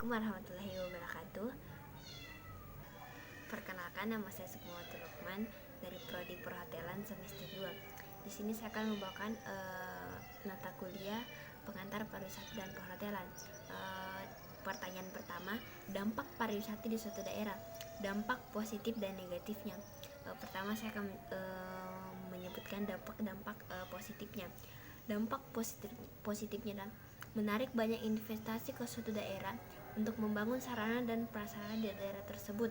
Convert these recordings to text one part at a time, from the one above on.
Assalamualaikum warahmatullahi wabarakatuh. Perkenalkan, nama saya Sukmawatul Lukman dari Prodi Perhotelan semester 2. Di sini saya akan membawakan mata kuliah pengantar pariwisata dan perhotelan. Pertanyaan pertama, dampak pariwisata di suatu daerah, dampak positif dan negatifnya. Pertama saya akan menyebutkan dampak positifnya. Dampak positifnya adalah menarik banyak investasi ke suatu daerah untuk membangun sarana dan prasarana di daerah tersebut,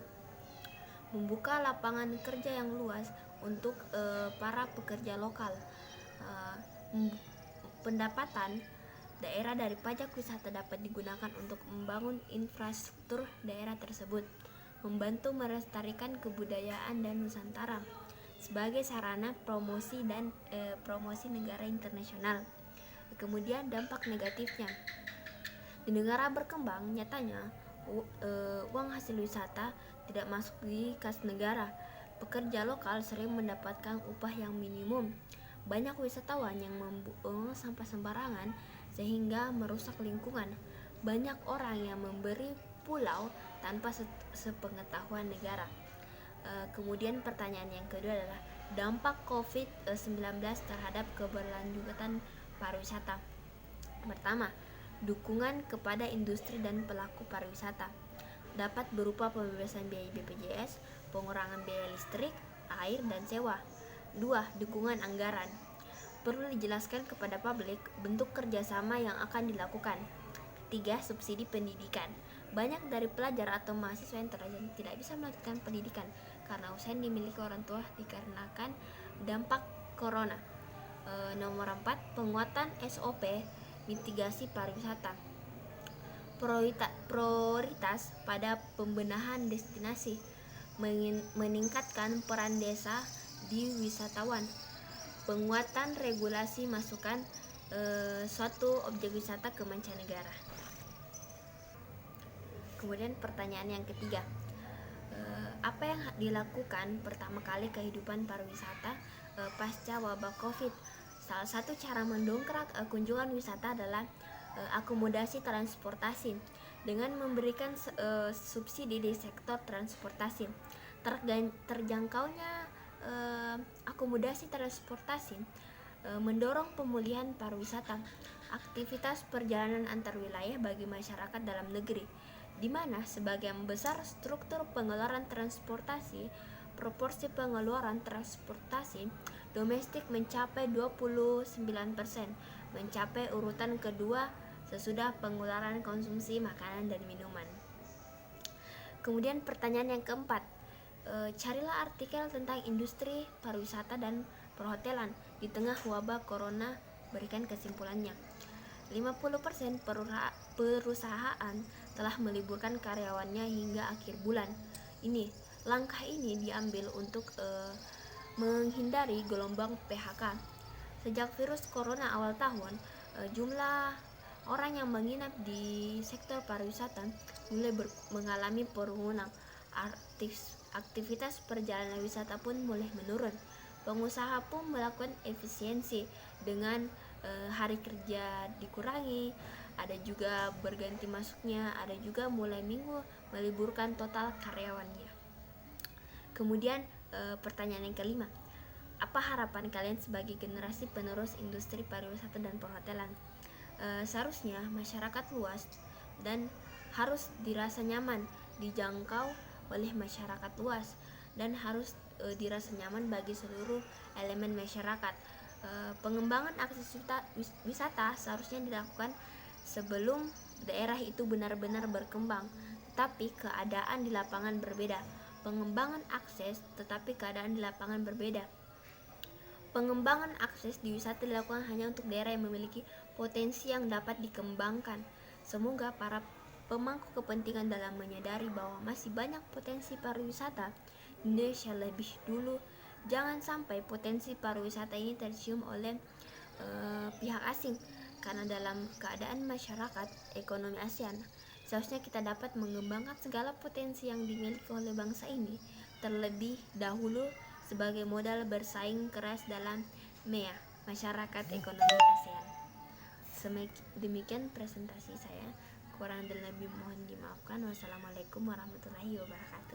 membuka lapangan kerja yang luas untuk para pekerja lokal, pendapatan daerah dari pajak wisata dapat digunakan untuk membangun infrastruktur daerah tersebut, membantu melestarikan kebudayaan dan Nusantara sebagai sarana promosi dan promosi negara internasional. Kemudian dampak negatifnya, di negara berkembang nyatanya uang hasil wisata tidak masuk di kas negara. Pekerja lokal sering mendapatkan upah yang minimum. Banyak wisatawan yang membuang sampah sembarangan sehingga merusak lingkungan. Banyak orang yang memberi pulau tanpa sepengetahuan negara. Kemudian pertanyaan yang kedua adalah dampak COVID-19 terhadap keberlanjutan pariwisata. Pertama, dukungan kepada industri dan pelaku pariwisata dapat berupa pembebasan biaya BPJS, pengurangan biaya listrik, air, dan sewa. 2. Dukungan anggaran. Perlu dijelaskan kepada publik bentuk kerjasama yang akan dilakukan. 3. Subsidi pendidikan. Banyak dari pelajar atau mahasiswa yang terlanjur tidak bisa melanjutkan pendidikan karena usaha yang dimiliki orang tua dikarenakan dampak corona. Nomor 4. Penguatan SOP mitigasi pariwisata. Prioritas pada pembenahan destinasi, meningkatkan peran desa di wisatawan, penguatan regulasi masukan suatu objek wisata ke mancanegara. Kemudian pertanyaan yang ketiga, apa yang dilakukan pertama kali kehidupan pariwisata pasca wabah COVID? Salah satu cara mendongkrak kunjungan wisata adalah akomodasi transportasi dengan memberikan subsidi di sektor transportasi. Terjangkaunya akomodasi transportasi mendorong pemulihan pariwisata, aktivitas perjalanan antar wilayah bagi masyarakat dalam negeri, di mana sebagian besar struktur pengeluaran transportasi, proporsi pengeluaran transportasi domestik mencapai 29%, mencapai urutan kedua sesudah pengeluaran konsumsi makanan dan minuman. Kemudian pertanyaan yang keempat, carilah artikel tentang industri pariwisata dan perhotelan di tengah wabah corona, berikan kesimpulannya. 50% perusahaan telah meliburkan karyawannya hingga akhir bulan ini. Langkah ini diambil untuk menghindari gelombang PHK. Sejak virus corona awal tahun, jumlah orang yang menginap di sektor pariwisata mulai mengalami penurunan. Aktivitas perjalanan wisata pun mulai menurun. Pengusaha pun melakukan efisiensi dengan hari kerja dikurangi, ada juga berganti masuknya, ada juga mulai minggu meliburkan total karyawannya. Kemudian pertanyaan yang kelima, apa harapan kalian sebagai generasi penerus industri pariwisata dan perhotelan? Seharusnya masyarakat luas dan harus dirasa nyaman dijangkau oleh masyarakat luas dan harus dirasa nyaman bagi seluruh elemen masyarakat. Pengembangan akses wisata seharusnya dilakukan sebelum daerah itu benar-benar berkembang, tetapi keadaan di lapangan berbeda. Pengembangan akses tetapi keadaan di lapangan berbeda. Pengembangan akses di wisata dilakukan hanya untuk daerah yang memiliki potensi yang dapat dikembangkan. Semoga para pemangku kepentingan dalam menyadari bahwa masih banyak potensi pariwisata di Indonesia lebih dulu. Jangan sampai potensi pariwisata ini tercium oleh pihak asing, karena dalam keadaan masyarakat ekonomi ASEAN seharusnya kita dapat mengembangkan segala potensi yang dimiliki oleh bangsa ini terlebih dahulu sebagai modal bersaing keras dalam MEA, Masyarakat Ekonomi ASEAN. Demikian presentasi saya, kurang dan lebih mohon dimaafkan. ucapkan wassalamualaikum warahmatullahi wabarakatuh.